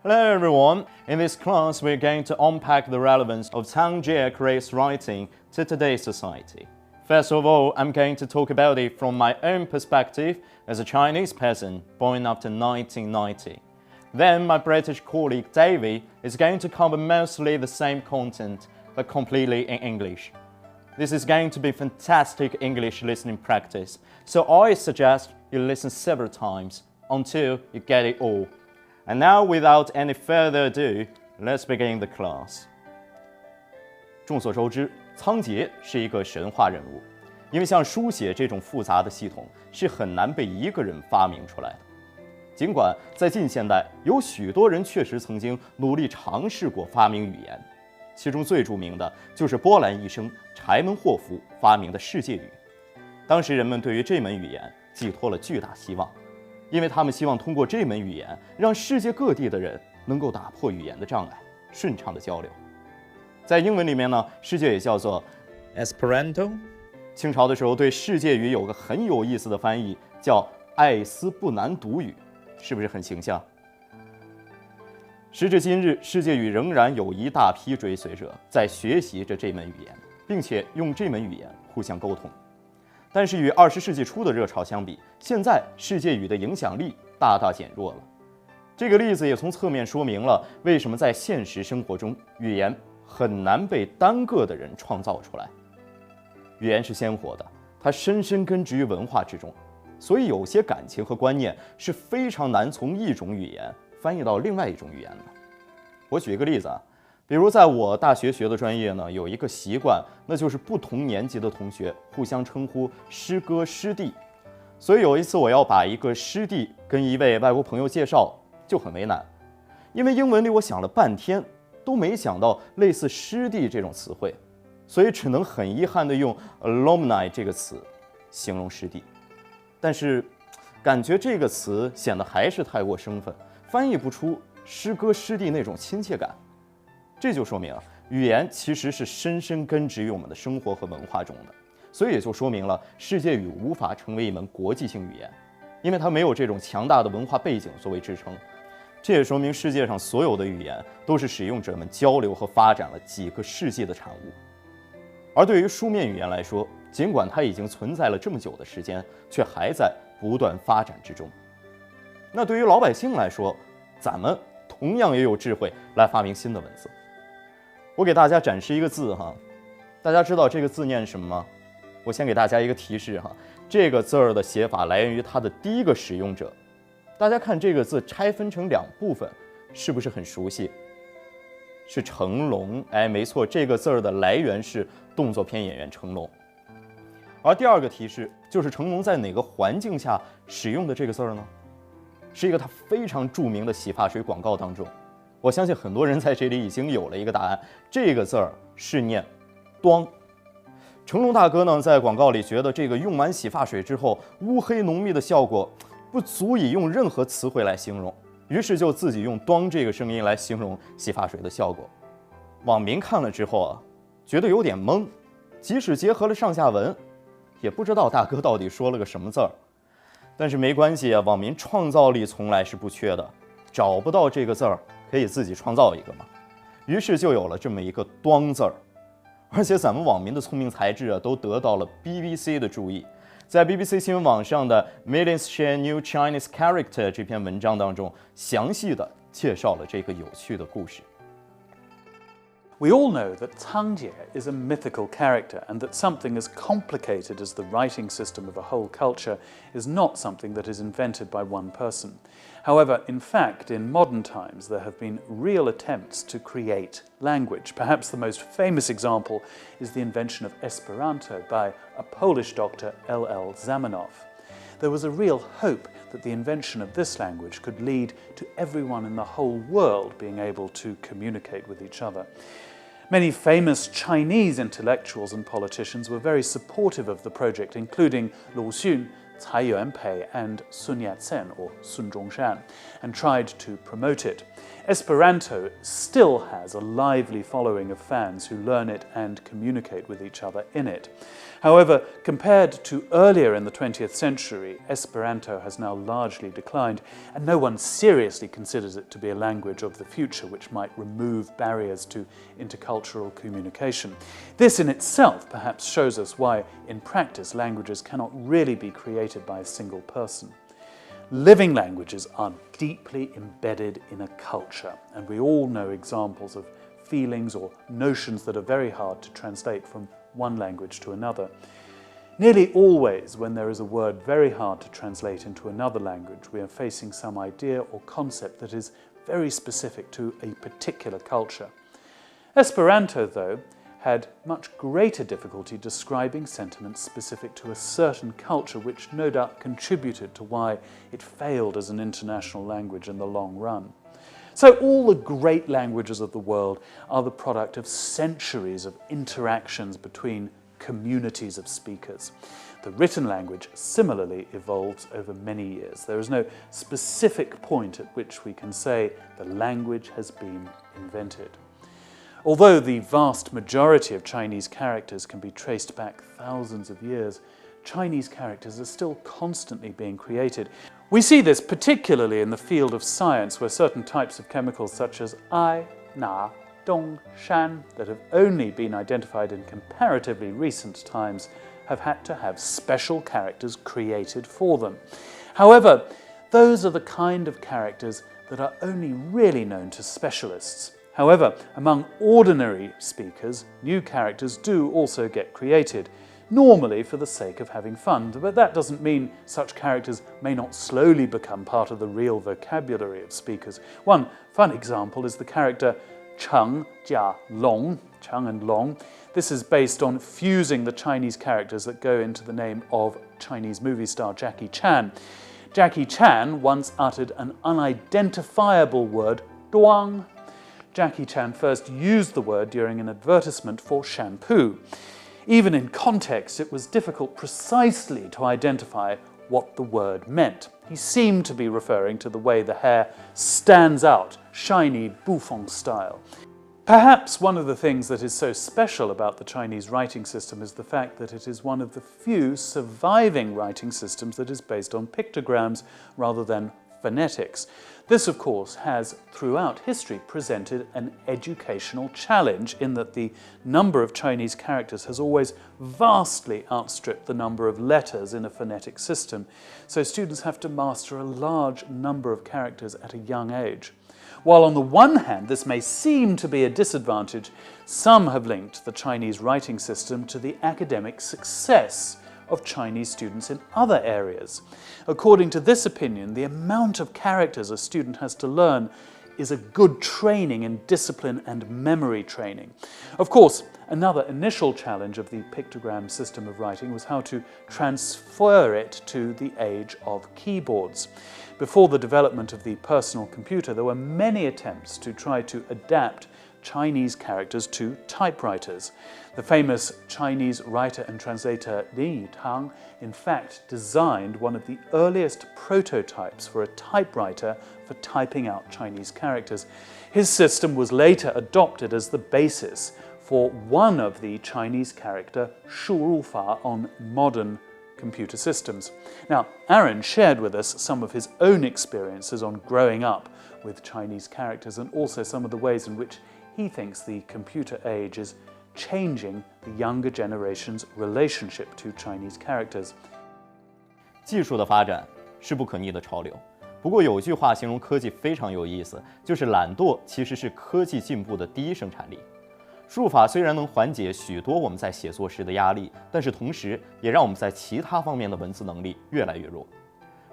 Hello everyone! In this class, we're going to unpack the relevance of Cang creates writing to today's society. First of all, I'm going to talk about it from my own perspective as a Chinese person born after 1990. Then my British colleague David is going to cover mostly the same content, but completely in English. This is going to be fantastic English listening practice, so I suggest you listen several times until you get it all. And now, without any further ado, let's begin the class. 众所周知，仓颉是一个神话人物，因为像书写这种复杂的系统是很难被一个人发明出来的。尽管在近现代有许多人确实曾经努力尝试过发明语言，其中最著名的就是波兰医生柴门霍夫发明的世界语。当时人们对于这门语言寄托了巨大希望。因为他们希望通过这门语言，让世界各地的人能够打破语言的障碍，顺畅的交流。在英文里面呢，世界语叫做 Esperanto。清朝的时候，对世界语有个很有意思的翻译，叫爱斯不难读语，是不是很形象？时至今日，世界语仍然有一大批追随者在学习着这门语言，并且用这门语言互相沟通。但是与20世纪初的热潮相比，现在世界语的影响力大大减弱了。这个例子也从侧面说明了为什么在现实生活中，语言很难被单个的人创造出来。语言是鲜活的，它深深根植于文化之中，所以有些感情和观念是非常难从一种语言翻译到另外一种语言的。我举一个例子啊。比如在我大学学的专业呢，有一个习惯，那就是不同年级的同学互相称呼师哥师弟。所以有一次我要把一个师弟跟一位外国朋友介绍，就很为难，因为英文里我想了半天都没想到类似师弟这种词汇，所以只能很遗憾地用 alumni 这个词形容师弟。但是感觉这个词显得还是太过生分，翻译不出师哥师弟那种亲切感。这就说明语言其实是深深根植于我们的生活和文化中的，所以也就说明了世界语无法成为一门国际性语言，因为它没有这种强大的文化背景作为支撑。这也说明世界上所有的语言都是使用者们交流和发展了几个世纪的产物。而对于书面语言来说，尽管它已经存在了这么久的时间，却还在不断发展之中。那对于老百姓来说，咱们同样也有智慧来发明新的文字。我给大家展示一个字哈，大家知道这个字念什么吗？我先给大家一个提示哈，这个字儿的写法来源于它的第一个使用者。大家看这个字拆分成两部分，是不是很熟悉？是成龙，哎，没错，这个字儿的来源是动作片演员成龙。而第二个提示就是成龙在哪个环境下使用的这个字儿呢？是一个他非常著名的洗发水广告当中。我相信很多人在这里已经有了一个答案，这个字儿是念端。成龙大哥呢，在广告里觉得这个用完洗发水之后，乌黑浓密的效果不足以用任何词汇来形容，于是就自己用端这个声音来形容洗发水的效果。网民看了之后啊，觉得有点懵，即使结合了上下文，也不知道大哥到底说了个什么字儿。但是没关系啊，网民创造力从来是不缺的，找不到这个字儿可以自己创造一个嘛，于是就有了这么一个端字儿。而且咱们网民的聪明才智啊，都得到了 BBC 的注意。在 BBC 新闻网上的 Millions Share New Chinese Character 这篇文章当中，详细的介绍了这个有趣的故事。We all know that Cang is a mythical character and that something as complicated as the writing system of a whole culture is not something that is invented by one person. However, in fact, in modern times there have been real attempts to create language. Perhaps the most famous example is the invention of Esperanto by a Polish doctor, L.L. Zamenhof. There was a real hope that the invention of this language could lead to everyone in the whole world being able to communicate with each other. Many famous Chinese intellectuals and politicians were very supportive of the project, including Lu Xun, Cai Yuanpei and Sun Yat-sen, or Sun Zhongshan, and tried to promote it. Esperanto still has a lively following of fans who learn it and communicate with each other in it. However, compared to earlier in the 20th century, Esperanto has now largely declined, and no one seriously considers it to be a language of the future which might remove barriers to intercultural communication. This in itself perhaps shows us why, in practice, languages cannot really be created by a single person. Living languages are deeply embedded in a culture, and we all know examples of feelings or notions that are very hard to translate from one language to another. Nearly always, when there is a word very hard to translate into another language, we are facing some idea or concept that is very specific to a particular culture. Esperanto, though, had much greater difficulty describing sentiments specific to a certain culture, which no doubt contributed to why it failed as an international language in the long run. So all the great languages of the world are the product of centuries of interactions between communities of speakers. The written language similarly evolves over many years. There is no specific point at which we can say the language has been invented. Although the vast majority of Chinese characters can be traced back thousands of years, Chinese characters are still constantly being created. We see this particularly in the field of science, where certain types of chemicals such as ai, na, dong, shan, that have only been identified in comparatively recent times, have had to have special characters created for them. However, those are the kind of characters that are only really known to specialists. However, among ordinary speakers, new characters do also get created, normally for the sake of having fun, but that doesn't mean such characters may not slowly become part of the real vocabulary of speakers. One fun example is the character Cheng Jia Long, Cheng and Long. This is based on fusing the Chinese characters that go into the name of Chinese movie star Jackie Chan. Jackie Chan once uttered an unidentifiable word, duang. Jackie Chan first used the word during an advertisement for shampoo. Even in context, it was difficult precisely to identify what the word meant. He seemed to be referring to the way the hair stands out, shiny bouffant style. Perhaps one of the things that is so special about the Chinese writing system is the fact that it is one of the few surviving writing systems that is based on pictograms rather than phonetics. This, of course, has throughout history presented an educational challenge in that the number of Chinese characters has always vastly outstripped the number of letters in a phonetic system, so students have to master a large number of characters at a young age. While on the one hand this may seem to be a disadvantage, some have linked the Chinese writing system to the academic success of Chinese students in other areas. According to this opinion, the amount of characters a student has to learn is a good training in discipline and memory training. Of course, another initial challenge of the pictogram system of writing was how to transfer it to the age of keyboards. Before the development of the personal computer, there were many attempts to try to adapt Chinese characters to typewriters. The famous Chinese writer and translator Lin Yutang, in fact, designed one of the earliest prototypes for a typewriter for typing out Chinese characters. His system was later adopted as the basis for one of the Chinese character shurufa on modern computer systems. Now, Aaron shared with us some of his own experiences on growing up with Chinese characters and also some of the ways in which he thinks the computer age is changing the younger generation's relationship to Chinese characters. 技术的发展是不可逆的潮流。不过有句话形容科技非常有意思，就是懒惰其实是科技进步的第一生产力。输入法虽然能缓解许多我们在写作时的压力，但是同时也让我们在其他方面的文字能力越来越弱。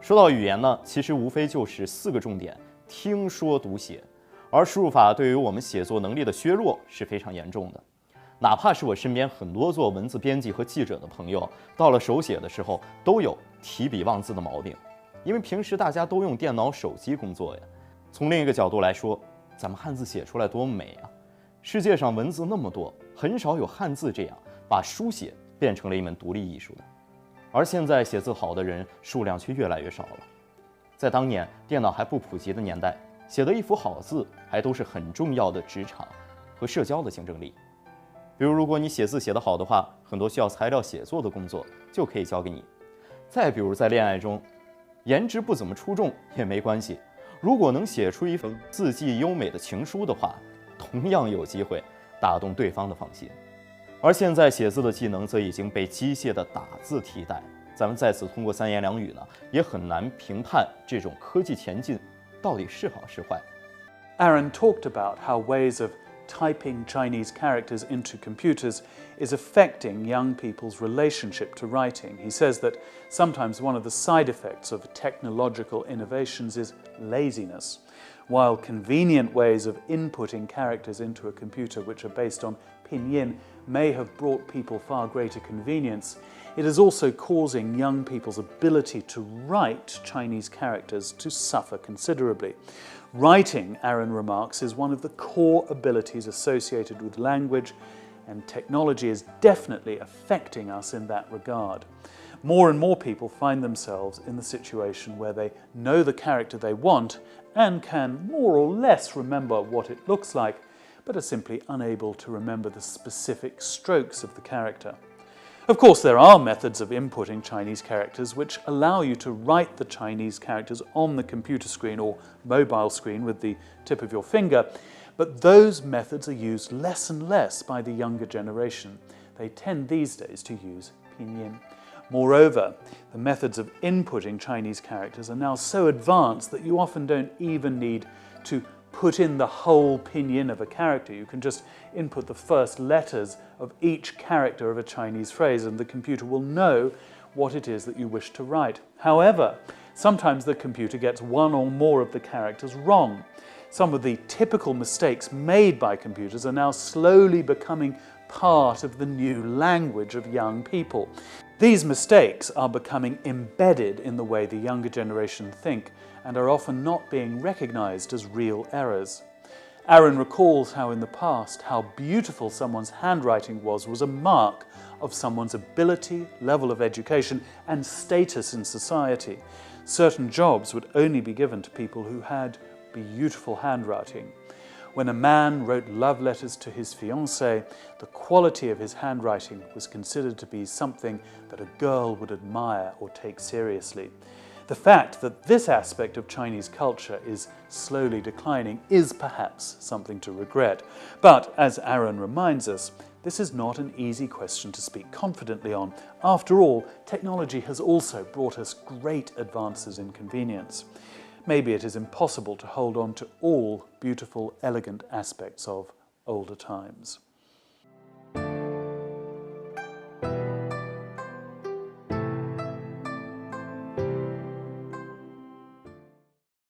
说到语言呢，其实无非就是4个重点：听说读写。而输入法对于我们写作能力的削弱是非常严重的。哪怕是我身边很多做文字编辑和记者的朋友，到了手写的时候都有提笔忘字的毛病，因为平时大家都用电脑、手机工作呀。从另一个角度来说，咱们汉字写出来多美啊！世界上文字那么多，很少有汉字这样把书写变成了一门独立艺术的。而现在写字好的人数量却越来越少了。在当年电脑还不普及的年代，写的一幅好字还都是很重要的职场和社交的竞争力。比如，如果你写字写得好的话，很多需要材料写作的工作就可以交给你。再比如，在恋爱中，颜值不怎么出众也没关系，如果能写出一封字迹优美的情书的话，同样有机会打动对方的芳心。而现在写字的技能则已经被机械的打字替代，咱们再次通过三言两语呢，也很难评判这种科技前进到底是好是坏。 Aaron talked about how ways of typing Chinese characters into computers is affecting young people's relationship to writing. He says that sometimes one of the side effects of technological innovations is laziness. While convenient ways of inputting characters into a computer which are based on pinyin may have brought people far greater convenience, it is also causing young people's ability to write Chinese characters to suffer considerably. Writing, Aaron remarks, is one of the core abilities associated with language, and technology is definitely affecting us in that regard. More and more people find themselves in the situation where they know the character they want and can more or less remember what it looks like, but are simply unable to remember the specific strokes of the character. Of course, there are methods of inputting Chinese characters which allow you to write the Chinese characters on the computer screen or mobile screen with the tip of your finger, but those methods are used less and less by the younger generation. They tend these days to use pinyin. Moreover, the methods of inputting Chinese characters are now so advanced that you often don't even need to put in the whole pinyin of a character. You can just input the first letters of each character of a Chinese phrase and the computer will know what it is that you wish to write. However, sometimes the computer gets one or more of the characters wrong. Some of the typical mistakes made by computers are now slowly becoming part of the new language of young people. These mistakes are becoming embedded in the way the younger generation think and are often not being recognized as real errors. Aaron recalls how in the past, how beautiful someone's handwriting was a mark of someone's ability, level of education, and status in society. Certain jobs would only be given to people who had beautiful handwriting. When a man wrote love letters to his fiancée, the quality of his handwriting was considered to be something that a girl would admire or take seriously. The fact that this aspect of Chinese culture is slowly declining is perhaps something to regret. But, as Aaron reminds us, this is not an easy question to speak confidently on. After all, technology has also brought us great advances in convenience. Maybe it is impossible to hold on to all beautiful, elegant aspects of older times.